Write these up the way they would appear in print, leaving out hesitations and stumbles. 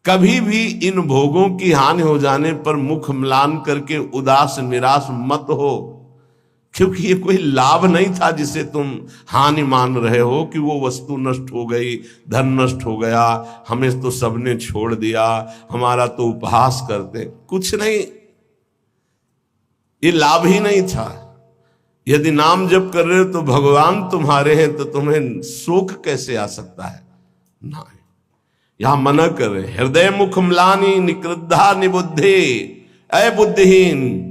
कभी भी इन भोगों की हानि हो जाने पर मुख म्लान करके उदास निराश मत हो, क्योंकि ये कोई लाभ नहीं था जिसे तुम हानि मान रहे हो कि वो वस्तु नष्ट हो गई, धन नष्ट हो गया, हमें तो सबने छोड़ दिया, हमारा तो उपहास करते। कुछ नहीं, ये लाभ ही नहीं था। यदि नाम जप कर रहे हो तो भगवान तुम्हारे हैं, तो तुम्हें शोक कैसे आ सकता है? नहीं, यहां मना कर रहे, हृदय मुख म्लानी निकृद्धा निबुद्धे, अय बुद्धिहीन,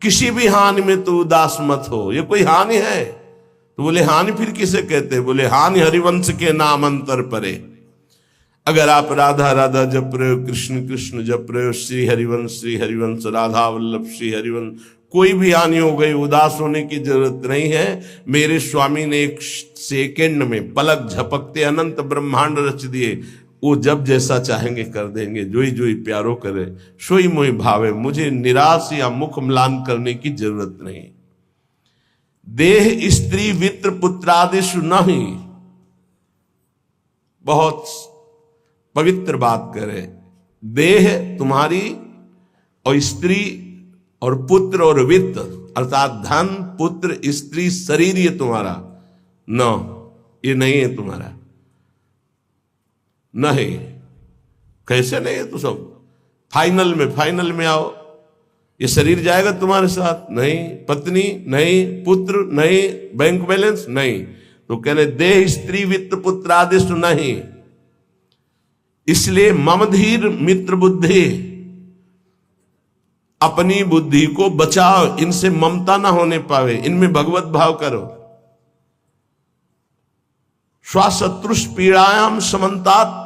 किसी भी हानि में तो उदास मत हो। ये कोई हानि है? तो बोले हानि फिर किसे कहते हैं? बोले हानि हरिवंश के नाम अंतर परे। अगर आप राधा राधा जप रहे हो, कृष्ण कृष्ण जप रहे हो, श्री हरिवंश राधा वल्लभ श्री हरिवंश, कोई भी हानि हो गई, उदास होने की जरूरत नहीं है। मेरे स्वामी ने एक सेकेंड में पलक झपकते अनंत ब्रह्मांड रच दिए। वो जब जैसा चाहेंगे कर देंगे, जोई जोई प्यारो करे सोई मोई भावे। मुझे निराश या मुख म्लान करने की जरूरत नहीं। देह स्त्री वित्र पुत्रादिशु नहीं, बहुत पवित्र बात करे। देह तुम्हारी और स्त्री और पुत्र और वित्त अर्थात धन पुत्र स्त्री शरीर ये तुम्हारा न, ये नहीं है तुम्हारा। नहीं, कैसे नहीं है? तो सब फाइनल में आओ, ये शरीर जाएगा तुम्हारे साथ? नहीं। पत्नी नहीं, पुत्र नहीं, बैंक बैलेंस नहीं। तो कह रहे देह स्त्री वित्त पुत्र आदिश नहीं। इसलिए ममधीर मित्र बुद्धि, अपनी बुद्धि को बचाओ, इनसे ममता ना होने पावे, इनमें भगवत भाव करो। स्वशत्रुष पीड़ायाम समन्तात,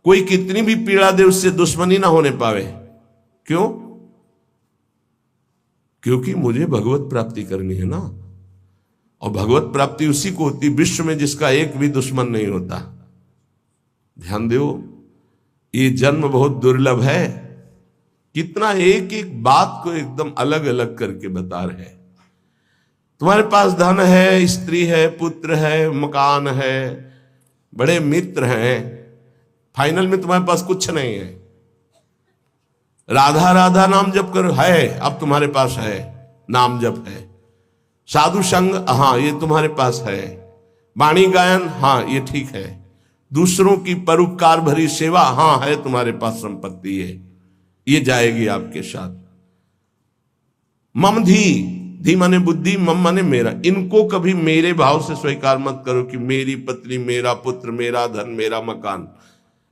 कोई कितनी भी पीड़ा दे उससे दुश्मनी ना होने पावे। क्यों? क्योंकि मुझे भगवत प्राप्ति करनी है ना, और भगवत प्राप्ति उसी को होती विश्व में जिसका एक भी दुश्मन नहीं होता। ध्यान दो, ये जन्म बहुत दुर्लभ है। कितना एक एक बात को एकदम अलग अलग करके बता रहे हैं। तुम्हारे पास धन है, स्त्री है, पुत्र है, मकान है, बड़े मित्र हैं, फाइनल में तुम्हारे पास कुछ नहीं है। राधा राधा नाम जप करो, है, अब तुम्हारे पास है, नाम जप है। साधु संग, हाँ ये तुम्हारे पास है। वाणी गायन, हाँ ये ठीक है। दूसरों की परोपकार भरी सेवा, हाँ है तुम्हारे पास संपत्ति है, ये जाएगी आपके साथ। मम धी माने बुद्धि, मम माने मेरा। इनको कभी मेरे भाव से स्वीकार मत करो कि मेरी पत्नी, मेरा पुत्र, मेरा धन, मेरा मकान।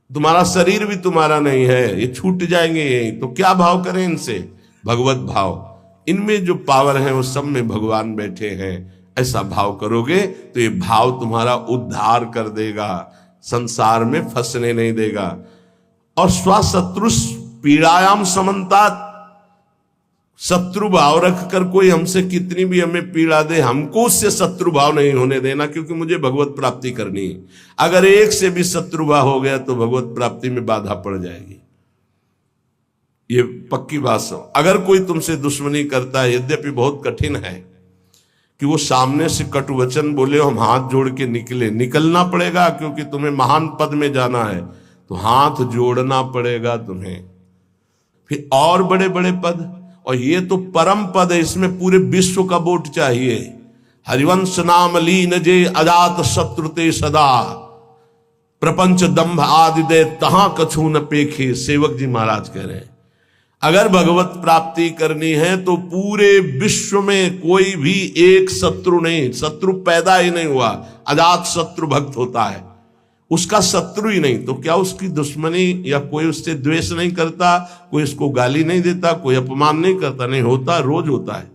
तुम्हारा शरीर भी तुम्हारा नहीं है, ये छूट जाएंगे यही। तो क्या भाव करें इनसे? भगवत भाव। इनमें जो पावर है वो सब में भगवान बैठे हैं, ऐसा भाव करोगे तो ये भाव तुम्हारा उद्धार कर देगा, संसार में फंसने नहीं देगा। और स्वशत्रुष पीड़ायाम समन्तात, शत्रु भाव रखकर कोई हमसे कितनी भी हमें पीड़ा दे, हमको उससे शत्रु भाव नहीं होने देना, क्योंकि मुझे भगवत प्राप्ति करनी है। अगर एक से भी शत्रु भाव हो गया तो भगवत प्राप्ति में बाधा पड़ जाएगी, ये पक्की बात हो। अगर कोई तुमसे दुश्मनी करता है, यद्यपि बहुत कठिन है कि वो सामने से कटु वचन बोले, हम हाथ जोड़ के निकलना पड़ेगा, क्योंकि तुम्हें महान पद में जाना है, तो हाथ जोड़ना पड़ेगा तुम्हें। फिर और बड़े बड़े पद, और ये तो परम पद है, इसमें पूरे विश्व का वोट चाहिए। हरिवंश नाम लीन जे अजात शत्रुते सदा, प्रपंच दंभ आदि दे तहां कछु न पेखे। सेवक जी महाराज कह रहे हैं, अगर भगवत प्राप्ति करनी है तो पूरे विश्व में कोई भी एक शत्रु नहीं, शत्रु पैदा ही नहीं हुआ। अजात शत्रु भक्त होता है, उसका शत्रु ही नहीं, तो क्या उसकी दुश्मनी या कोई उससे द्वेष नहीं करता, कोई उसको गाली नहीं देता, कोई अपमान नहीं करता? नहीं होता, रोज होता है।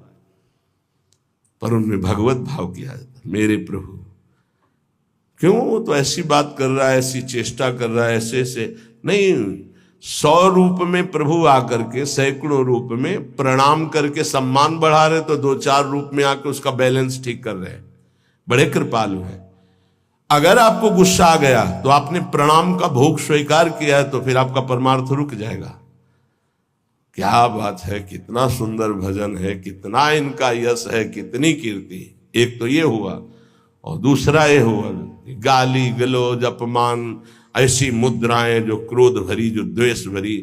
पर उनमें भगवत भाव किया जाता, मेरे प्रभु क्यों वो तो ऐसी बात कर रहा है, ऐसी चेष्टा कर रहा है, ऐसे ऐसे नहीं। 100 रूप में प्रभु आकर के, सैकड़ों रूप में प्रणाम करके सम्मान बढ़ा रहे, तो 2-4 रूप में आकर उसका बैलेंस ठीक कर रहे हैं। बड़े कृपालु हैं। अगर आपको गुस्सा आ गया तो आपने प्रणाम का भोग स्वीकार किया है, तो फिर आपका परमार्थ रुक जाएगा। क्या बात है, कितना सुंदर भजन है, कितना इनका यश है, कितनी कीर्ति। एक तो ये हुआ, और दूसरा ये हुआ गाली गलौज अपमान, ऐसी मुद्राएं जो क्रोध भरी, जो द्वेष भरी,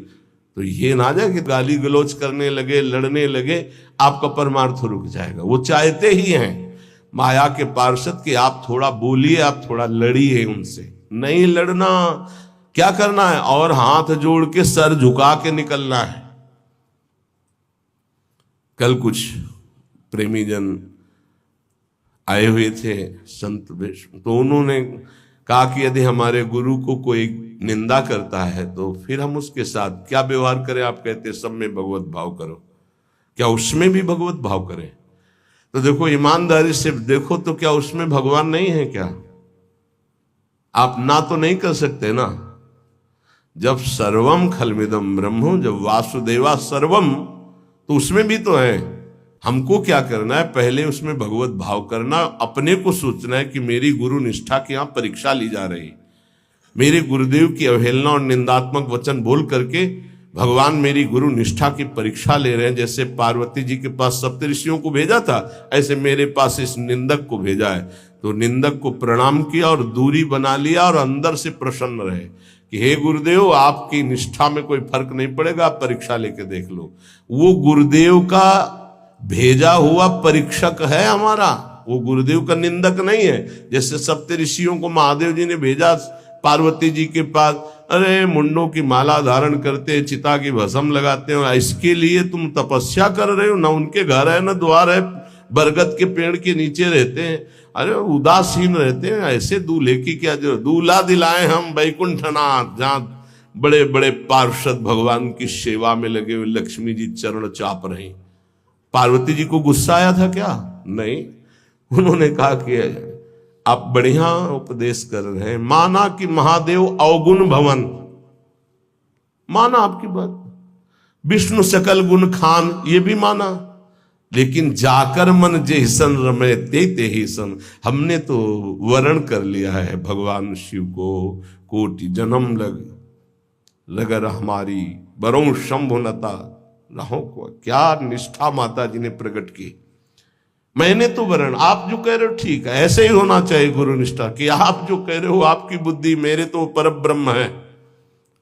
तो ये ना जाए कि गाली गलौज करने लगे, लड़ने लगे, आपका परमार्थ रुक जाएगा। वो चाहते ही हैं माया के पार्षद कि आप थोड़ा बोलिए, आप थोड़ा लड़िए उनसे। नहीं लड़ना, क्या करना है, और हाथ जोड़ के सर झुका के निकलना है। कल कुछ प्रेमी जन आए हुए थे संत वेश, तो उन्होंने कहा कि यदि हमारे गुरु को कोई निंदा करता है तो फिर हम उसके साथ क्या व्यवहार करें। आप कहते सब में भगवत भाव करो, क्या उसमें भी भगवत भाव करें? तो देखो, ईमानदारी से देखो तो क्या उसमें भगवान नहीं है क्या? आप ना तो नहीं कर सकते ना। जब सर्वम खलमिदम ब्रह्म, जब वासुदेवा सर्वम, तो उसमें भी तो है। हमको क्या करना है, पहले उसमें भगवत भाव करना, अपने को सोचना है कि मेरी गुरु निष्ठा की यहां परीक्षा ली जा रही, मेरे गुरुदेव की अवहेलना और निंदात्मक वचन बोल करके भगवान मेरी गुरु निष्ठा की परीक्षा ले रहे हैं। जैसे पार्वती जी के पास सप्तऋषियों को भेजा था, ऐसे मेरे पास इस निंदक को भेजा है। तो निंदक को प्रणाम किया और दूरी बना लिया और अंदर से प्रसन्न रहे कि हे गुरुदेव, आपकी निष्ठा में कोई फर्क नहीं पड़ेगा, आप परीक्षा लेके देख लो। वो गुरुदेव का भेजा हुआ परीक्षक है हमारा, वो गुरुदेव का निंदक नहीं है। जैसे सप्तऋषियों को महादेव जी ने भेजा पार्वती जी के पास, अरे मुंडों की माला धारण करते, चिता की भस्म लगाते हो, इसके लिए तुम तपस्या कर रहे हो, ना उनके घर है ना द्वार है, बरगद के पेड़ के नीचे रहते हैं, अरे उदासीन रहते हैं, ऐसे दूल्हे की क्या जरूरत। दूल्हा दिलाए हम वैकुंठनाथ, जहाँ बड़े बड़े पार्षद भगवान की सेवा में लगे हुए लक्ष्मी जी चरण चाप रही। पार्वती जी को गुस्सा आया था क्या? नहीं, उन्होंने कहा कि आप बढ़िया उपदेश कर रहे हैं, माना कि महादेव अवगुण भवन, माना आपकी बात, विष्णु सकल गुण खान, ये भी माना, लेकिन जाकर मन जैसन रमे ते ही सन, हमने तो वर्ण कर लिया है भगवान शिव को, कोटि जन्म लगर हमारी बरों शंभुनता रहो को। क्या निष्ठा माता जी ने प्रकट की। मैंने तो वर्ण, आप जो कह रहे हो ठीक है, ऐसे ही होना चाहिए गुरु निष्ठा कि आप जो कह रहे हो आपकी बुद्धि, मेरे तो परब्रह्म है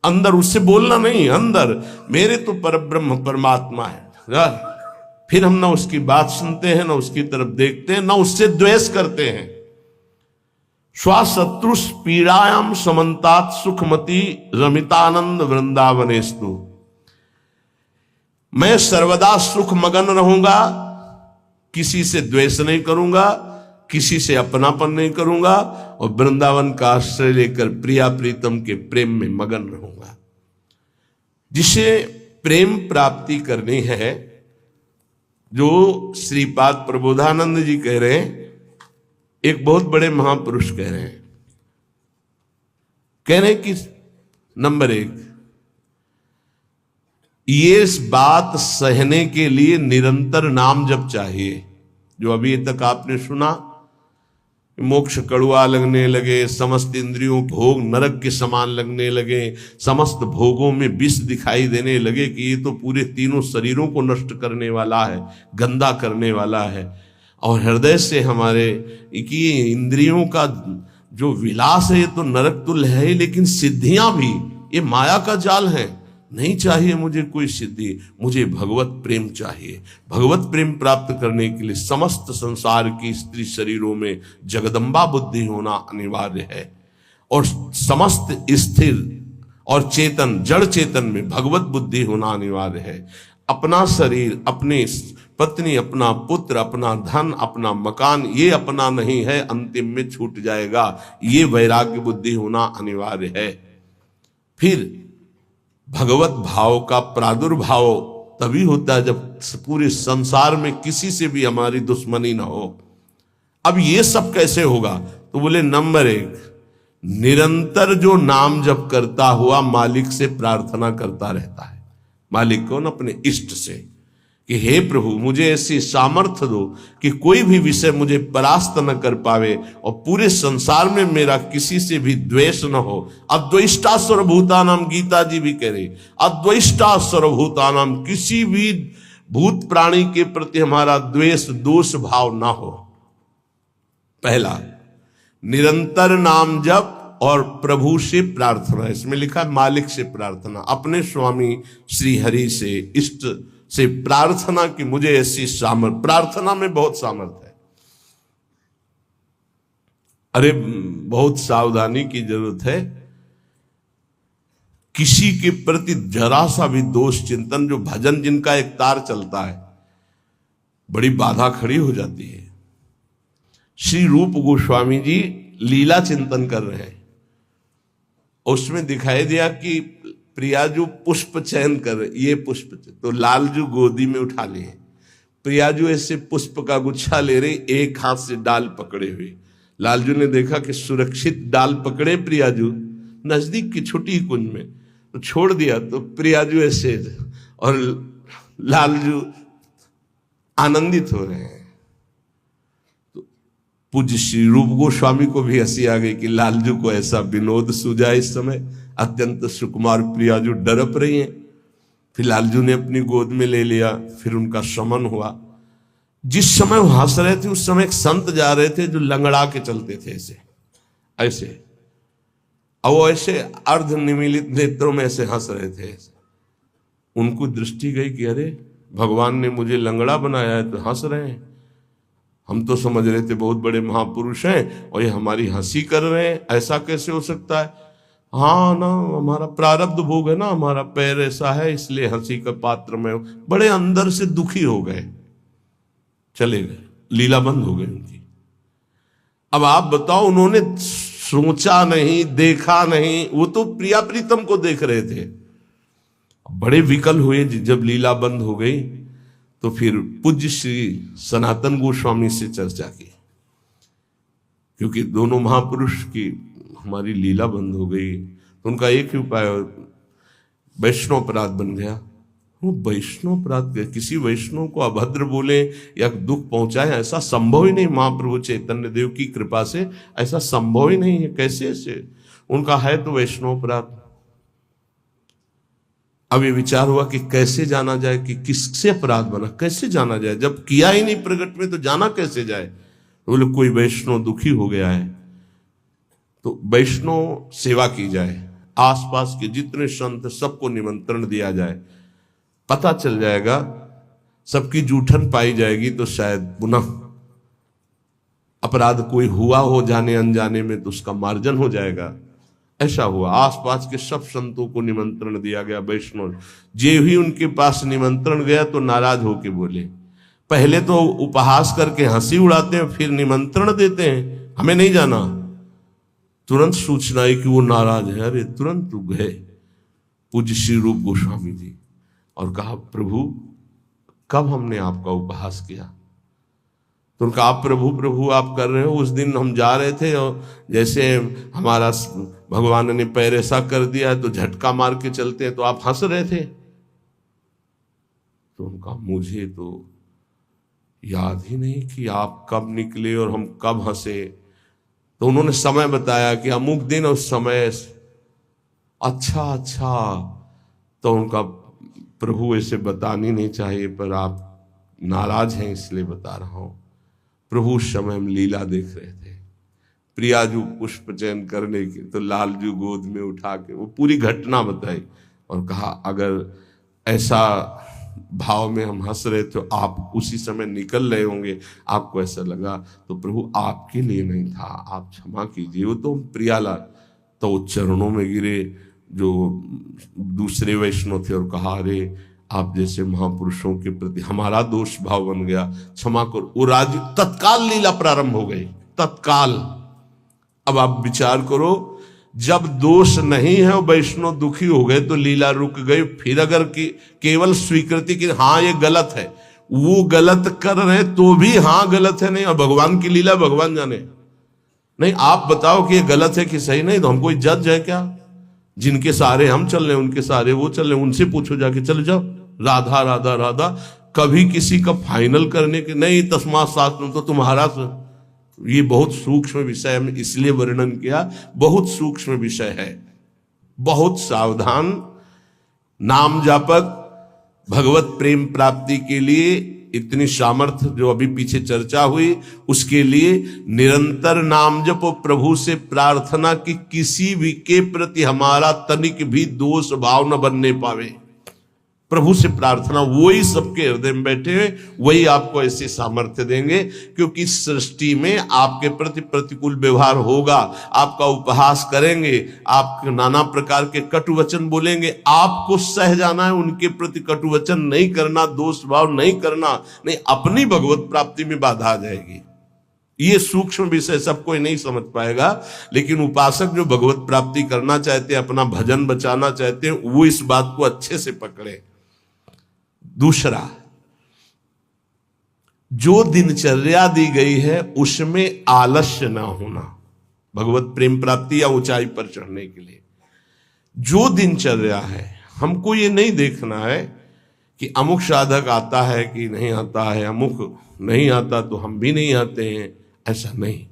अंदर, उससे बोलना नहीं, अंदर मेरे तो परब्रह्म परमात्मा है। फिर हम ना उसकी बात सुनते हैं, ना उसकी तरफ देखते हैं, ना उससे द्वेष करते हैं। स्वाशत्रुष पीड़ायाम समन्तात सुखमती रमितानंद वृंदावनेस्तु, मैं सर्वदा सुख मगन रहूंगा, किसी से द्वेष नहीं करूंगा, किसी से अपनापन नहीं करूंगा, और वृंदावन का आश्रय लेकर प्रिया प्रीतम के प्रेम में मगन रहूंगा। जिसे प्रेम प्राप्ति करनी है, जो श्रीपाद प्रबोधानंद जी कह रहे हैं, एक बहुत बड़े महापुरुष कह रहे हैं कि नंबर 1, ये इस बात सहने के लिए निरंतर नाम जप चाहिए। जो अभी तक आपने सुना, मोक्ष कड़ुआ लगने लगे, समस्त इंद्रियों भोग नरक के समान लगने लगे, समस्त भोगों में विष दिखाई देने लगे कि ये तो पूरे तीनों शरीरों को नष्ट करने वाला है, गंदा करने वाला है, और हृदय से हमारे कि इंद्रियों का जो विलास है ये तो नरक तुल्य है, लेकिन सिद्धियां भी ये माया का जाल है। नहीं चाहिए मुझे कोई सिद्धि, मुझे भगवत प्रेम चाहिए। भगवत प्रेम प्राप्त करने के लिए समस्त संसार की स्त्री शरीरों में जगदम्बा बुद्धि होना अनिवार्य है, और समस्त स्थिर और चेतन जड़ चेतन में भगवत बुद्धि होना अनिवार्य है। अपना शरीर, अपनी पत्नी, अपना पुत्र, अपना धन, अपना मकान, ये अपना नहीं है, अंतिम में छूट जाएगा, ये वैराग्य बुद्धि होना अनिवार्य है। फिर भगवत भाव का प्रादुर्भाव तभी होता है जब पूरे संसार में किसी से भी हमारी दुश्मनी ना हो। अब ये सब कैसे होगा? तो बोले नंबर 1, निरंतर जो नाम जप करता हुआ मालिक से प्रार्थना करता रहता है। मालिक कौन? अपने इष्ट से, कि हे प्रभु मुझे ऐसी सामर्थ्य दो कि कोई भी विषय मुझे परास्त न कर पावे, और पूरे संसार में मेरा किसी से भी द्वेष न हो। अद्वेष्टा सर्वभूतानाम, गीता जी भी कह रही, अद्वेष्टा सर्वभूतानाम, किसी भी भूत प्राणी के प्रति हमारा द्वेष दोष भाव ना हो। पहला, निरंतर नाम जप और प्रभु से प्रार्थना, इसमें लिखा है मालिक से प्रार्थना, अपने स्वामी श्री हरि से, इष्ट से प्रार्थना कि मुझे ऐसी सामर्थ, प्रार्थना में बहुत सामर्थ है। अरे बहुत सावधानी की जरूरत है। किसी के प्रति जरा सा भी दोष चिंतन, जो भजन जिनका एक तार चलता है, बड़ी बाधा खड़ी हो जाती है। श्री रूप गोस्वामी जी लीला चिंतन कर रहे हैं, उसमें दिखाई दिया कि प्रियाजू पुष्प चयन कर रहे, ये पुष्प तो लालजू गोदी में उठा लिए, प्रियाजू ऐसे पुष्प का गुच्छा ले रहे, एक हाथ से डाल पकड़े हुए। लालजू ने देखा कि सुरक्षित डाल पकड़े प्रियाजू नजदीक की छोटी कुंज में, तो छोड़ दिया, तो प्रियाजू ऐसे और लालजू आनंदित हो रहे हैं। तो पूज्य श्री रूप गोस्वामी को भी हंसी आ गई कि लालजू को ऐसा विनोद सूझा। इस समय अत्यंत सुकुमार प्रियाजू डरप रही हैं। फिर लालजू ने अपनी गोद में ले लिया, फिर उनका शमन हुआ। जिस समय वो हंस रहे थे उस समय एक संत जा रहे थे जो लंगड़ा के चलते थे, ऐसे ऐसे, और वो ऐसे अर्ध निमीलित नेत्रों में ऐसे हंस रहे थे। उनको दृष्टि गई कि अरे भगवान ने मुझे लंगड़ा बनाया है तो हंस रहे हैं, हम तो समझ रहे थे बहुत बड़े महापुरुष हैं और ये हमारी हंसी कर रहे हैं, ऐसा कैसे हो सकता है। हाँ ना, हमारा प्रारब्ध भोग है ना, हमारा पैर ऐसा है इसलिए हंसी का पात्र में। बड़े अंदर से दुखी हो गए, चले गए, लीला बंद हो गई उनकी। अब आप बताओ, उन्होंने सोचा नहीं, देखा नहीं, वो तो प्रिया प्रीतम को देख रहे थे। बड़े विकल हुए जब लीला बंद हो गई, तो फिर पूज्य श्री सनातन गोस्वामी से चर्चा की, क्योंकि दोनों महापुरुष की हमारी लीला बंद हो गई, तो उनका एक ही उपाय वैष्णव अपराध बन गया। वो वैष्णव अपराध, किसी वैष्णव को अभद्र बोले या दुख पहुंचाए, ऐसा संभव ही नहीं। महाप्रभु चैतन्य देव की कृपा से ऐसा संभव ही नहीं है। कैसे ऐसे उनका है तो वैष्णव अपराध। अब ये विचार हुआ कि कैसे जाना जाए कि किससे अपराध बना, कैसे जाना जाए, जब किया ही नहीं प्रकट में तो जाना कैसे जाए। तो बोले कोई वैष्णव दुखी हो गया है तो वैष्णव सेवा की जाए, आसपास के जितने संत सबको निमंत्रण दिया जाए, पता चल जाएगा, सबकी जूठन पाई जाएगी तो शायद पुनः अपराध कोई हुआ हो जाने अनजाने में तो उसका मार्जन हो जाएगा। ऐसा हुआ, आसपास के सब संतों को निमंत्रण दिया गया वैष्णव। जे ही उनके पास निमंत्रण गया तो नाराज होके बोले, पहले तो उपहास करके हंसी उड़ाते हैं, फिर निमंत्रण देते हैं, हमें नहीं जाना। तुरंत सूचना आई कि वो नाराज है। अरे तुरंत गए पूज्य श्री रूप गोस्वामी जी और कहा, प्रभु कब हमने आपका उपहास किया। तो उनका, आप प्रभु प्रभु आप कर रहे हो, उस दिन हम जा रहे थे और जैसे हमारा भगवान ने पैर ऐसा कर दिया तो झटका मार के चलते हैं तो आप हंस रहे थे। तो उनका, मुझे तो याद ही नहीं कि आप कब निकले और हम कब हंसे। तो उन्होंने समय बताया कि अमुक दिन और समय। अच्छा, तो उनका, प्रभु ऐसे बतानी नहीं चाहिए पर आप नाराज हैं इसलिए बता रहा हूं। प्रभु उस समय हम लीला देख रहे थे, प्रियाजू पुष्प चयन करने की, तो लालजू गोद में उठा के वो पूरी घटना बताई और कहा, अगर ऐसा भाव में हम हंस रहे थे, आप उसी समय निकल रहे होंगे, आपको ऐसा लगा तो प्रभु आपके लिए नहीं था, आप क्षमा कीजिए। वो तो प्रियाला तो वो चरणों में गिरे जो दूसरे वैष्णव थे और कहा, अरे आप जैसे महापुरुषों के प्रति हमारा दोष भाव बन गया, क्षमा करो। वो राज्य तत्काल लीला प्रारंभ हो गई, तत्काल। अब आप विचार करो, जब दोष नहीं है वैष्णव दुखी हो गए तो लीला रुक गई। फिर अगर केवल स्वीकृति की हाँ ये गलत है, वो गलत कर रहे तो भी हाँ गलत है, नहीं, और भगवान की लीला भगवान जाने। नहीं, आप बताओ कि ये गलत है कि सही, नहीं तो हम कोई जज है क्या? जिनके सारे हम चल रहे, उनके सारे वो चल रहे, उनसे पूछो जाके, चले जाओ राधा राधा राधा। कभी किसी का फाइनल करने के नहीं, तस्मात् शास्त्रम तो तुम्हारा। ये बहुत सूक्ष्म विषय है, इसलिए वर्णन किया, बहुत सूक्ष्म विषय है, बहुत सावधान। नाम जापक भगवत प्रेम प्राप्ति के लिए इतनी सामर्थ्य जो अभी पीछे चर्चा हुई, उसके लिए निरंतर नाम जपो, प्रभु से प्रार्थना कि किसी भी के प्रति हमारा तनिक भी दोष भाव न बनने पावे। प्रभु से प्रार्थना, वही सबके हृदय में बैठे हुए, वही आपको ऐसे सामर्थ्य देंगे। क्योंकि सृष्टि में आपके प्रति प्रतिकूल व्यवहार होगा, आपका उपहास करेंगे, आप नाना प्रकार के कटु वचन बोलेंगे, आपको सह जाना है, उनके प्रति कटु वचन नहीं करना, दोष भाव नहीं करना, नहीं अपनी भगवत प्राप्ति में बाधा आ जाएगी। ये सूक्ष्म विषय सब कोई नहीं समझ पाएगा, लेकिन उपासक जो भगवत प्राप्ति करना चाहते हैं, अपना भजन बचाना चाहते हैं, वो इस बात को अच्छे से पकड़े। दूसरा, जो दिनचर्या दी गई है उसमें आलस्य ना होना, भगवत प्रेम प्राप्ति या ऊंचाई पर चढ़ने के लिए जो दिनचर्या है, हमको ये नहीं देखना है कि अमुक साधक आता है कि नहीं आता है, अमुक नहीं आता तो हम भी नहीं आते हैं, ऐसा नहीं।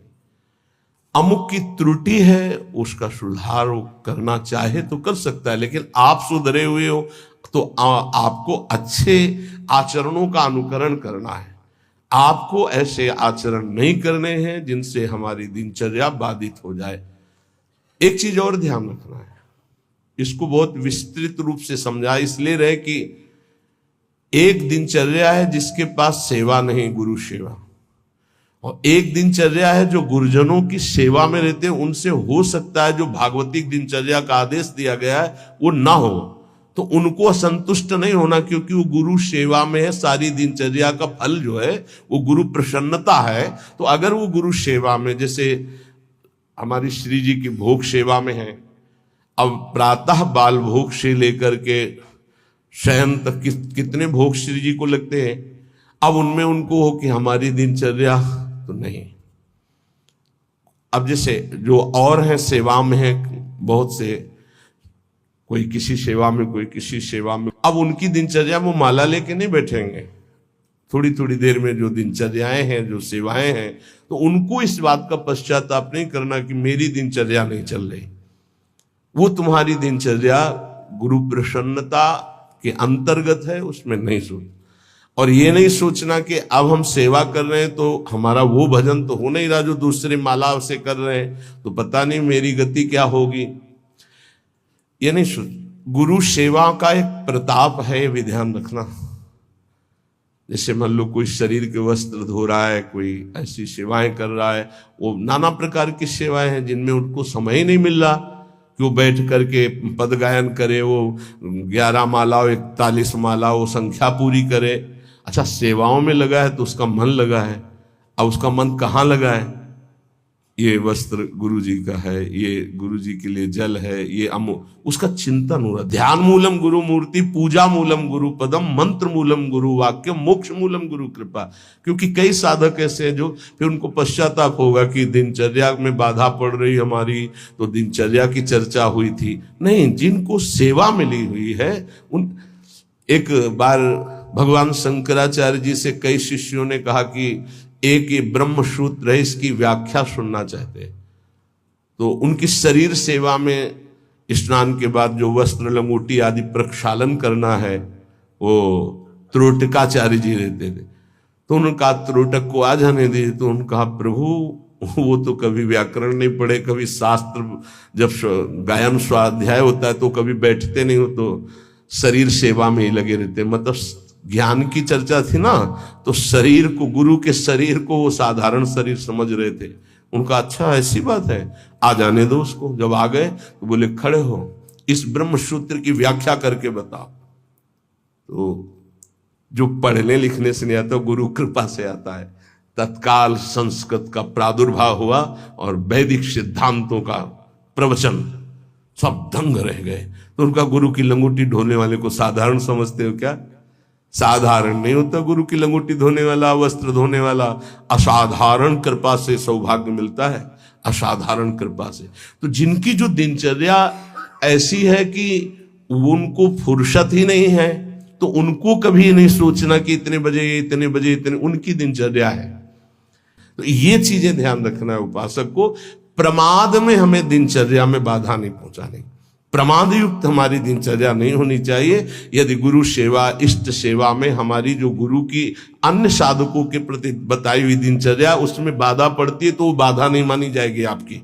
अमुक की त्रुटि है, उसका सुधार करना चाहे तो कर सकता है, लेकिन आप सुधरे हुए हो तो आपको अच्छे आचरणों का अनुकरण करना है। आपको ऐसे आचरण नहीं करने हैं जिनसे हमारी दिनचर्या बाधित हो जाए। एक चीज और ध्यान रखना है, इसको बहुत विस्तृत रूप से समझा इसलिए रहे कि एक दिनचर्या है जिसके पास सेवा नहीं, गुरु सेवा, और एक दिनचर्या है जो गुरुजनों की सेवा में रहते हैं, उनसे हो सकता है जो भागवतिक दिनचर्या का आदेश दिया गया है वो ना हो, तो उनको असंतुष्ट नहीं होना, क्योंकि वो गुरु सेवा में है। सारी दिनचर्या का फल जो है वो गुरु प्रसन्नता है। तो अगर वो गुरु सेवा में, जैसे हमारी श्री जी की भोग सेवा में है, अब प्रातः बाल भोग से लेकर के शयन तक कितने भोग श्री जी को लगते हैं, अब उनमें उनको हो कि हमारी दिनचर्या तो नहीं। अब जैसे जो और हैं सेवा में है, बहुत से, कोई किसी सेवा में, कोई किसी सेवा में, अब उनकी दिनचर्या वो माला लेके नहीं बैठेंगे। थोड़ी थोड़ी देर में जो दिनचर्याएं हैं, जो सेवाएं हैं, तो उनको इस बात का पश्चाताप नहीं करना कि मेरी दिनचर्या नहीं चल रही। वो तुम्हारी दिनचर्या गुरु प्रसन्नता के अंतर्गत है, उसमें नहीं सोच, और ये नहीं सोचना कि अब हम सेवा कर रहे हैं तो हमारा वो भजन तो हो नहीं रहा जो दूसरे माला से कर रहे हैं, तो पता नहीं मेरी गति क्या होगी। ये नहीं सोच, गुरु सेवा का एक प्रताप है, ये भी ध्यान रखना। जैसे मान लो कोई शरीर के वस्त्र धो रहा है, कोई ऐसी सेवाएं कर रहा है, वो नाना प्रकार की सेवाएं हैं जिनमें उनको समय ही नहीं मिल रहा कि वो बैठ करके पद गायन करे, वो 11 माला 41 माला वो संख्या पूरी करे। अच्छा, सेवाओं में लगा है तो उसका मन लगा है, अब उसका मन कहाँ लगा है? ये वस्त्र गुरु जी का है, ये गुरु जी के लिए जल है, ये उसका चिंतन हो रहा। ध्यान मूलम गुरु मूर्ति, पूजा मूलम गुरु पदम, मंत्र मूलम गुरु वाक्य, मोक्ष मूलम गुरु कृपा। क्योंकि कई साधक ऐसे हैं जो फिर उनको पश्चाताप होगा कि दिनचर्या में बाधा पड़ रही हमारी, तो दिनचर्या की चर्चा हुई थी। नहीं, जिनको सेवा मिली हुई है उन, एक बार भगवान शंकराचार्य जी से कई शिष्यों ने कहा कि एक ये ब्रह्म सूत्र है, इसकी व्याख्या सुनना चाहते, तो उनकी शरीर सेवा में स्नान के बाद जो वस्त्र लंगोटी आदि प्रक्षालन करना है, वो त्रोटकाचार्य जी रहते थे। तो उन्होंने कहा त्रोटक को आ जाने दीजिए। तो उन्होंने कहा प्रभु वो तो कभी व्याकरण नहीं पढ़े, कभी शास्त्र, जब गायन स्वाध्याय होता है तो कभी बैठते नहीं हो, तो शरीर सेवा में ही लगे रहते। मतलब ज्ञान की चर्चा थी ना, तो शरीर को, गुरु के शरीर को वो साधारण शरीर समझ रहे थे। उनका अच्छा ऐसी बात है, आ जाने दो उसको। जब आ गए तो बोले खड़े हो, इस ब्रह्म सूत्र की व्याख्या करके बताओ। तो जो पढ़ने लिखने से नहीं आता, गुरु कृपा से आता है। तत्काल संस्कृत का प्रादुर्भाव हुआ और वैदिक सिद्धांतों का प्रवचन, सब दंग रह गए। तो उनका गुरु की लंगोटी ढोने वाले को साधारण समझते हो क्या? साधारण नहीं होता गुरु की लंगोटी धोने वाला, वस्त्र धोने वाला। असाधारण कृपा से सौभाग्य मिलता है, असाधारण कृपा से। तो जिनकी जो दिनचर्या ऐसी है कि उनको फुर्सत ही नहीं है, तो उनको कभी नहीं सोचना कि इतने बजे इतने बजे इतने, उनकी दिनचर्या है। तो ये चीजें ध्यान रखना है उपासक को। प्रमाद में हमें दिनचर्या में बाधा नहीं पहुंचानी। प्रमाद युक्त हमारी दिनचर्या नहीं होनी चाहिए। यदि गुरु सेवा, इष्ट सेवा में हमारी जो गुरु की अन्य साधकों के प्रति बताई हुई दिनचर्या उसमें बाधा पड़ती है तो वो बाधा नहीं मानी जाएगी आपकी।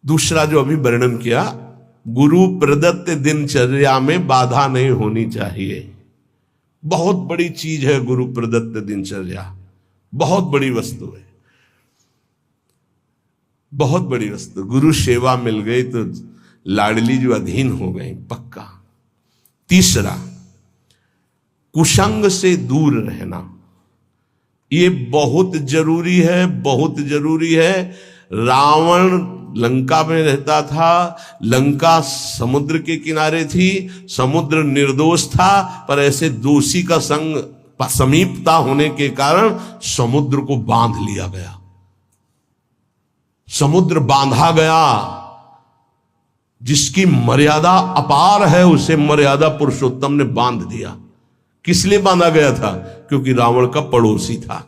दूसरा जो अभी वर्णन किया, गुरु प्रदत्त दिनचर्या में बाधा नहीं होनी चाहिए। बहुत बड़ी चीज है गुरु प्रदत्त दिनचर्या, बहुत बड़ी वस्तु है, बहुत बड़ी वस्तु। गुरु सेवा मिल गई तो लाडली जो अधीन हो गई पक्का। तीसरा, कुसंग से दूर रहना, ये बहुत जरूरी है, बहुत जरूरी है। रावण लंका में रहता था, लंका समुद्र के किनारे थी, समुद्र निर्दोष था, पर ऐसे दोषी का संग समीपता होने के कारण समुद्र को बांध लिया गया, समुद्र बांधा गया। जिसकी मर्यादा अपार है उसे मर्यादा पुरुषोत्तम ने बांध दिया। किस लिए बांधा गया था? क्योंकि रावण का पड़ोसी था।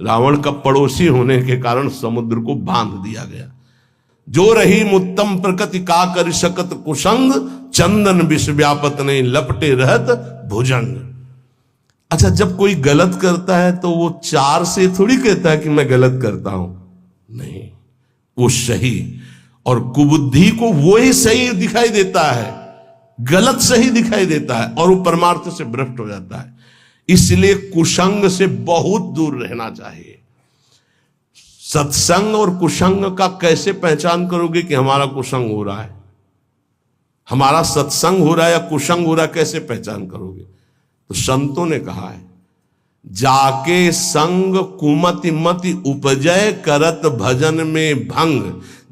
रावण का पड़ोसी होने के कारण समुद्र को बांध दिया गया। जो रही मुत्तम प्रकृति का कर सकत कुसंग, चंदन विष व्यापत नहीं लपटे रहत भुजंग। अच्छा, जब कोई गलत करता है तो वो चार से थोड़ी कहता है कि मैं गलत करता हूं, नहीं, वो सही और कुबुद्धि को वो ही सही दिखाई देता है, गलत सही दिखाई देता है और वो परमार्थ से भ्रष्ट हो जाता है। इसलिए कुसंग से बहुत दूर रहना चाहिए। सत्संग और कुसंग का कैसे पहचान करोगे कि हमारा कुसंग हो रहा है, हमारा सत्संग हो रहा है या कुसंग हो रहा है, कैसे पहचान करोगे? तो संतों ने कहा है, जाके संग कुमति मति उपजय करत भजन में भंग,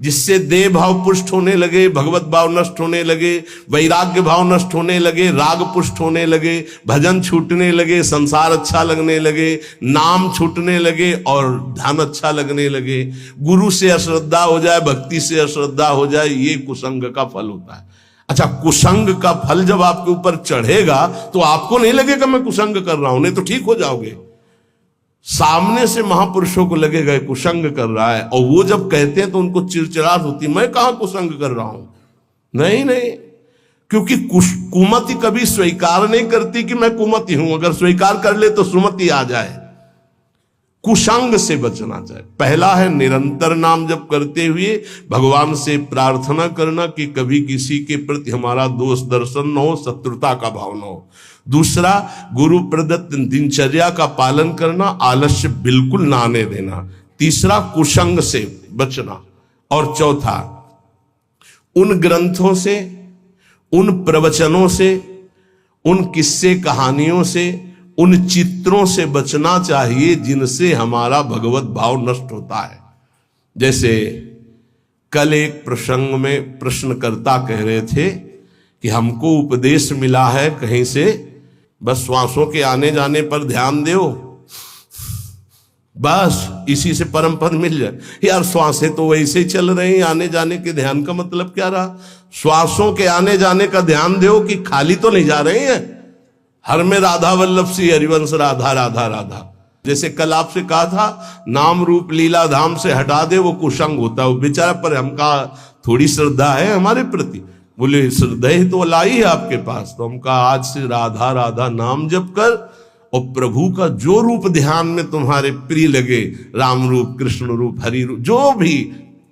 जिससे देह भाव पुष्ट होने लगे, भगवत भाव नष्ट होने लगे, वैराग्य भाव नष्ट होने लगे, राग पुष्ट होने लगे, भजन छूटने लगे, संसार अच्छा लगने लगे, नाम छूटने लगे और ध्यान अच्छा लगने लगे। गुरु से अश्रद्धा हो जाए, भक्ति से अश्रद्धा हो जाए, ये कुसंग का फल होता है। अच्छा, कुसंग का फल जब आपके ऊपर चढ़ेगा तो आपको नहीं लगेगा मैं कुसंग कर रहा हूं, नहीं तो ठीक हो जाओगे। सामने से महापुरुषों को लगेगा कुसंग कर रहा है, और वो जब कहते हैं तो उनको चिड़चिड़ाहट होती, मैं कहां कुसंग कर रहा हूं। नहीं नहीं, क्योंकि कुमति कभी स्वीकार नहीं करती कि मैं कुमति हूं। अगर स्वीकार कर ले तो सुमति आ जाए। कुसंग से बचना चाहिए। पहला है निरंतर नाम जप करते हुए भगवान से प्रार्थना करना कि कभी किसी के प्रति हमारा दोष दर्शन न हो, शत्रुता का भाव न हो। दूसरा, गुरु प्रदत्त दिनचर्या का पालन करना, आलस्य बिल्कुल ना आने देना। तीसरा, कुसंग से बचना। और चौथा, उन ग्रंथों से, उन प्रवचनों से, उन किस्से कहानियों से, उन चित्रों से बचना चाहिए जिनसे हमारा भगवत भाव नष्ट होता है। जैसे कल एक प्रसंग में प्रश्नकर्ता कह रहे थे कि हमको उपदेश मिला है कहीं से, बस श्वासों के आने जाने पर ध्यान दो, बस इसी से परम पद मिल जाए। यार, श्वासें तो वैसे ही चल रही हैं, आने जाने के ध्यान का मतलब क्या रहा? श्वासों के आने जाने का ध्यान दो कि खाली तो नहीं जा रहे हैं। हर में राधा वल्लभ सी हरिवंश, राधा राधा राधा। जैसे कल आपसे कहा था, नाम रूप लीला धाम से हटा दे वो कुसंग होता है। वो बेचारा, पर हमका थोड़ी श्रद्धा है हमारे प्रति। बोले श्रद्धा ही तो लाई है आपके पास, तो हमका आज से राधा राधा नाम जप कर, और प्रभु का जो रूप ध्यान में तुम्हारे प्रिय लगे, राम रूप, कृष्ण रूप, हरि रूप, जो भी,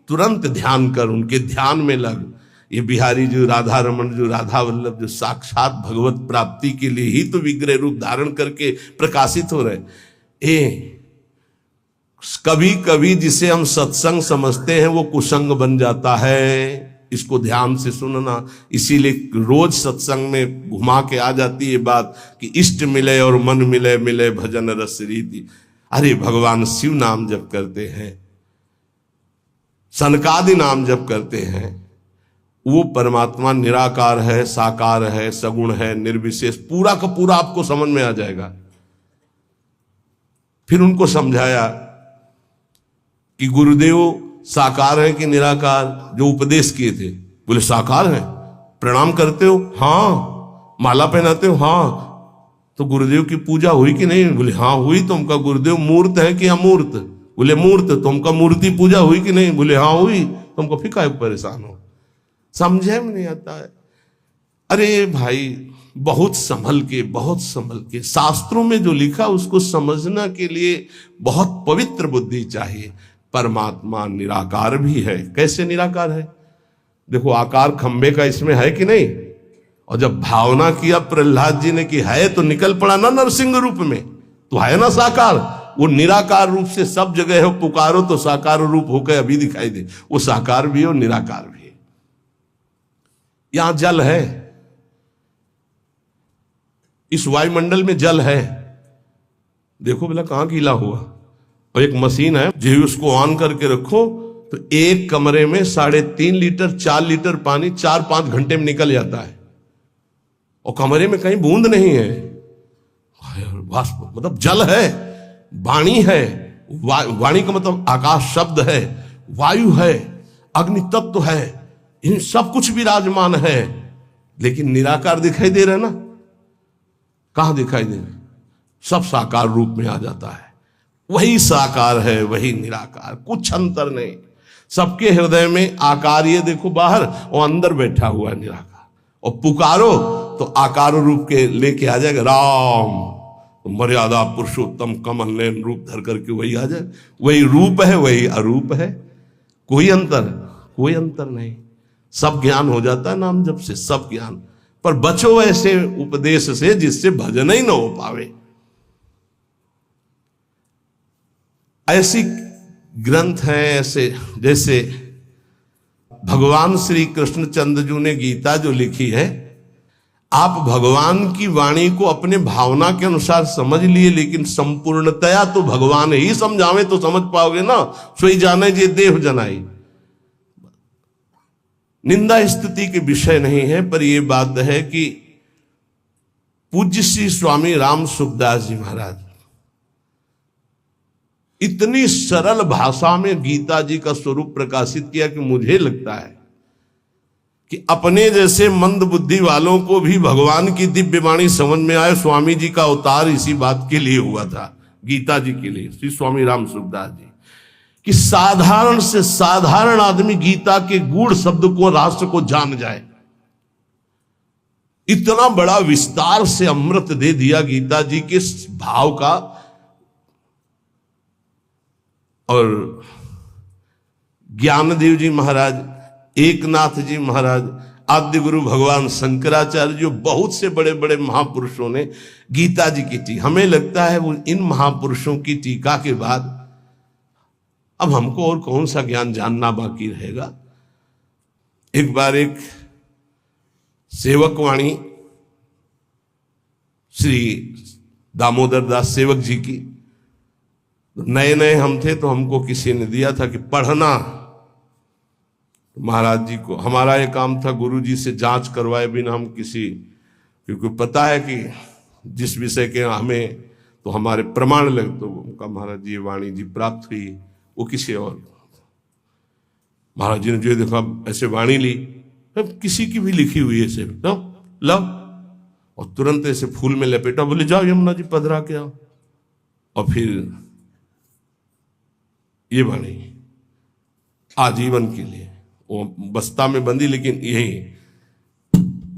तुरंत ध्यान कर, उनके ध्यान में लग। ये बिहारी जो राधा रमन, जो राधा वल्लभ, जो साक्षात भगवत प्राप्ति के लिए ही तो विग्रह रूप धारण करके प्रकाशित हो रहे। कभी कभी जिसे हम सत्संग समझते हैं वो कुसंग बन जाता है। इसको ध्यान से सुनना। इसीलिए रोज सत्संग में घुमा के आ जाती है बात कि इष्ट मिले और मन मिले, मिले भजन रस रीति। अरे भगवान शिव नाम जप करते हैं, सनकादि नाम जप करते हैं, वो परमात्मा निराकार है, साकार है, सगुण है, निर्विशेष, पूरा का पूरा आपको समझ में आ जाएगा। फिर उनको समझाया कि गुरुदेव साकार है कि निराकार, जो उपदेश किए थे। बोले साकार है। प्रणाम करते हो? हाँ। माला पहनाते हो? हाँ। तो गुरुदेव की पूजा हुई कि नहीं? बोले हाँ हुई। तो उनका गुरुदेव मूर्त है कि अमूर्त? बोले मूर्त। तो उनका मूर्ति पूजा हुई कि नहीं? बोले हाँ हुई। तो हमको फिर काहे परेशान हो? समझे में नहीं आता है। अरे भाई, बहुत संभल के शास्त्रों में जो लिखा उसको समझना के लिए बहुत पवित्र बुद्धि चाहिए। परमात्मा निराकार भी है। कैसे निराकार है? देखो, आकार खंबे का इसमें है कि नहीं? और जब भावना किया प्रहलाद जी ने कि है, तो निकल पड़ा ना नरसिंह रूप में, तो है ना साकार। वो निराकार रूप से सब जगह है, पुकारो तो साकार रूप होकर अभी दिखाई दे। वो साकार भी है और निराकार भी है। यहां जल है, इस वायुमंडल में जल है। देखो भला कहां गीला हुआ। और एक मशीन है, जो उसको ऑन करके रखो तो एक कमरे में 3.5 लीटर 4 लीटर पानी 4-5 घंटे में निकल जाता है, और कमरे में कहीं बूंद नहीं है। मतलब जल है, वाणी है। वाणी का मतलब आकाश शब्द है, वायु है, अग्नि तत्व है, इन सब कुछ विराजमान है, लेकिन निराकार दिखाई दे रहा है ना। कहां दिखाई दे रहा? सब साकार रूप में आ जाता है। वही साकार है, वही निराकार, कुछ अंतर नहीं। सबके हृदय में आकार, ये देखो बाहर, और अंदर बैठा हुआ है निराकार। और पुकारो तो आकार रूप के लेके आ जाएगा। राम, तो मर्यादा पुरुषोत्तम कमल नयन रूप धर करके वही आ जाए। वही रूप है, वही अरूप है, कोई अंतर नहीं। सब ज्ञान हो जाता है नाम जप से, सब ज्ञान। पर बचो ऐसे उपदेश से जिससे भजन ही न हो पावे। ऐसी ग्रंथ हैं ऐसे, जैसे भगवान श्री कृष्णचंद्र जी ने गीता जो लिखी है, आप भगवान की वाणी को अपने भावना के अनुसार समझ लिए, लेकिन संपूर्णतया तो भगवान ही समझावे तो समझ पाओगे ना। सोई जाने जे देव जनाई। निंदा स्तुति के विषय नहीं है, पर यह बात है कि पूज्य श्री स्वामी राम सुखदास जी महाराज इतनी सरल भाषा में गीता जी का स्वरूप प्रकाशित किया कि मुझे लगता है कि अपने जैसे मंद बुद्धि वालों को भी भगवान की दिव्य वाणी समझ में आए। स्वामी जी का अवतार इसी बात के लिए हुआ था, गीता जी के लिए, श्री स्वामी राम सुखदास जी, कि साधारण से साधारण आदमी गीता के गूढ़ शब्द को, राष्ट्र को जान जाए। इतना बड़ा विस्तार से अमृत दे दिया गीता जी के भाव का। और ज्ञानदेव जी महाराज, एकनाथ जी महाराज, आद्य गुरु भगवान शंकराचार्य, जो बहुत से बड़े बड़े महापुरुषों ने गीता जी की टीका, हमें लगता है वो इन महापुरुषों की टीका के बाद अब हमको और कौन सा ज्ञान जानना बाकी रहेगा। एक बार एक सेवकवाणी श्री दामोदर दास सेवक जी की, नए नए हम थे तो हमको किसी ने दिया था कि पढ़ना। महाराज जी को हमारा ये काम था, गुरु जी से जांच करवाए बिना हम किसी, क्योंकि पता है कि जिस विषय के हमें तो हमारे प्रमाण लगे, तो उनका महाराज जी वाणी जी प्राप्त हुई, वो किसी और। महाराज जी ने जो देखा ऐसे वाणी ली, किसी की भी लिखी हुई ऐसे लव, और तुरंत ऐसे फूल में लपेटा, बोले जाओ यमुना जी पधरा के आओ। और फिर ये वाणी आजीवन के लिए वो बस्ता में बंदी, लेकिन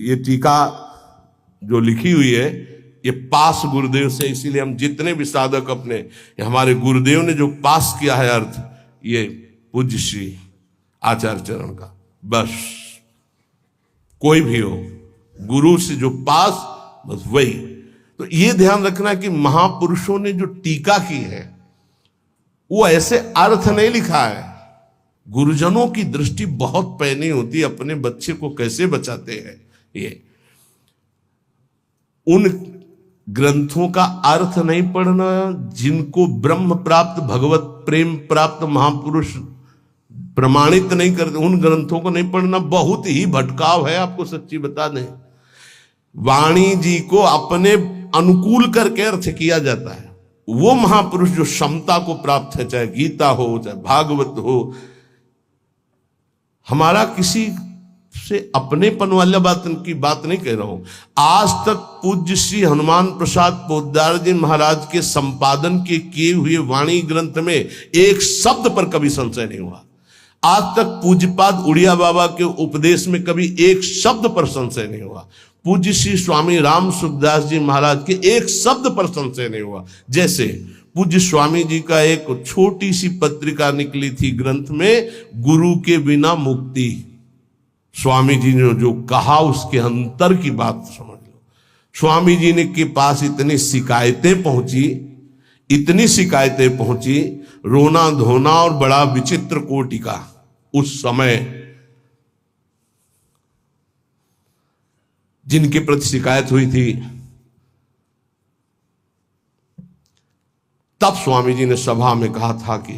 ये टीका जो लिखी हुई है ये पास गुरुदेव से, इसीलिए हम जितने भी साधक अपने, हमारे गुरुदेव ने जो पास किया है अर्थ, ये पूज्य श्री आचार्य चरण का। बस कोई भी हो, गुरु से जो पास, बस वही। तो ये ध्यान रखना कि महापुरुषों ने जो टीका की है वो ऐसे अर्थ नहीं लिखा है। गुरुजनों की दृष्टि बहुत पैनी होती है, अपने बच्चे को कैसे बचाते हैं। ये उन ग्रंथों का अर्थ नहीं पढ़ना, जिनको ब्रह्म प्राप्त, भगवत प्रेम प्राप्त महापुरुष प्रमाणित नहीं करते, उन ग्रंथों को नहीं पढ़ना बहुत ही भटकाव है। आपको सच्ची बता दें, वाणी जी को अपने अनुकूल करके अर्थ किया जाता है। वो महापुरुष जो क्षमता को प्राप्त है, चाहे गीता हो चाहे भागवत हो, हमारा किसी से अपनेपन वाला बात की बात नहीं कह रहा हूं। आज तक पूज्य श्री हनुमान प्रसाद पोद्दार जी महाराज के संपादन के किए हुए वाणी ग्रंथ में एक शब्द पर कभी संशय नहीं हुआ। आज तक पूज्यपाद उड़िया बाबा के उपदेश में कभी एक शब्द पर संशय नहीं हुआ। पूज्य श्री स्वामी राम सुखदास जी महाराज के एक शब्द पर संशय नहीं हुआ। जैसे पूज्य स्वामी जी का एक छोटी सी पत्रिका निकली थी ग्रंथ में, गुरु के बिना मुक्ति। स्वामी जी ने जो कहा उसके अंतर की बात समझ लो। स्वामी जी ने के पास इतनी शिकायतें पहुंची, रोना धोना और बड़ा विचित्र कोटि का। उस समय जिनके प्रति शिकायत हुई थी, तब स्वामी जी ने सभा में कहा था कि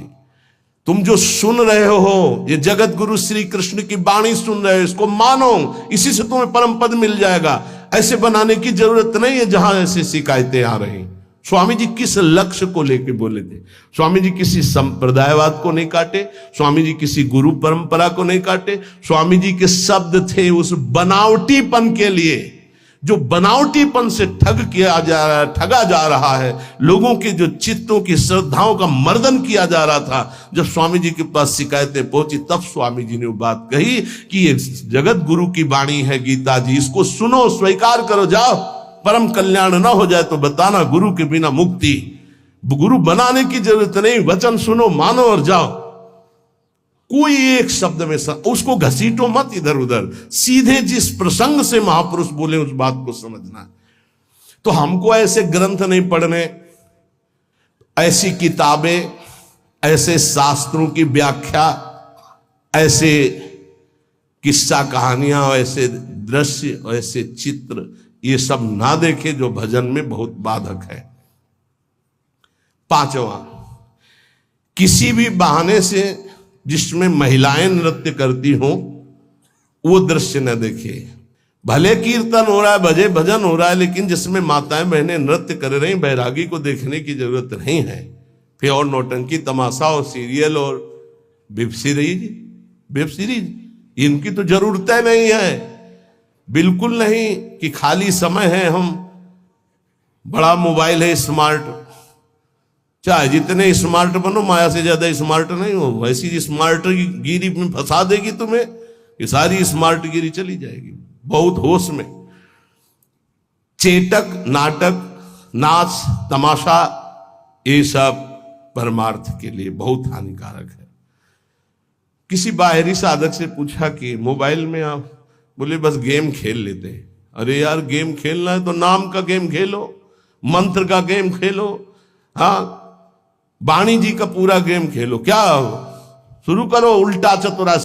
तुम जो सुन रहे हो, ये जगत गुरु श्री कृष्ण की वाणी सुन रहे हो, इसको मानो, इसी से तुम्हें परम पद मिल जाएगा। ऐसे बनाने की जरूरत नहीं है जहां ऐसी शिकायतें आ रही। स्वामी जी किस लक्ष्य को लेकर बोले थे? स्वामी जी किसी संप्रदायवाद को नहीं काटे, स्वामी जी किसी गुरु परंपरा को नहीं काटे। स्वामी जी के शब्द थे उस बनावटीपन के लिए, जो बनावटीपन से ठगा जा रहा है, लोगों के जो चित्तों की श्रद्धाओं का मर्दन किया जा रहा था। जब स्वामी जी के पास शिकायतें पहुंची, तब स्वामी जी ने वो बात कही कि ये जगत गुरु की वाणी है गीता जी, इसको सुनो, स्वीकार करो, जाओ, परम कल्याण ना हो जाए तो बताना, गुरु के बिना मुक्ति। गुरु बनाने की जरूरत नहीं, वचन सुनो, मानो और जाओ। कोई एक शब्द में उसको घसीटो मत इधर उधर, सीधे जिस प्रसंग से महापुरुष बोले उस बात को समझना। तो हमको ऐसे ग्रंथ नहीं पढ़ने, ऐसी किताबें, ऐसे शास्त्रों की व्याख्या, ऐसे किस्सा कहानियां, ऐसे दृश्य, ऐसे चित्र, ये सब ना देखे जो भजन में बहुत बाधक है। पांचवा, किसी भी बहाने से जिसमें महिलाएं नृत्य करती हों वो दृश्य न देखे। भले कीर्तन हो रहा है, भजे भजन हो रहा है, लेकिन जिसमें माताएं बहनें नृत्य कर रही, बैरागी को देखने की जरूरत नहीं है। फिर और नौटंकी तमाशा और सीरियल और वेब सीरीज इनकी तो जरूरत नहीं है, बिल्कुल नहीं। कि खाली समय है, हम बड़ा मोबाइल है स्मार्ट, चाहे जितने स्मार्ट बनो, माया से ज्यादा स्मार्ट नहीं हो। वैसी स्मार्ट गिरी में फंसा देगी तुम्हें, ये सारी स्मार्ट गिरी चली जाएगी। बहुत होश में। चेटक, नाटक, नाच, तमाशा, ये सब परमार्थ के लिए बहुत हानिकारक है। किसी बाहरी साधक से पूछा कि मोबाइल में आप, बोले बस गेम खेल लेते हैं। अरे यार, गेम खेलना है तो नाम का गेम खेलो, मंत्र का गेम खेलो, हाँ, वाणी जी का पूरा गेम खेलो। क्या शुरू करो उल्टा चतुरा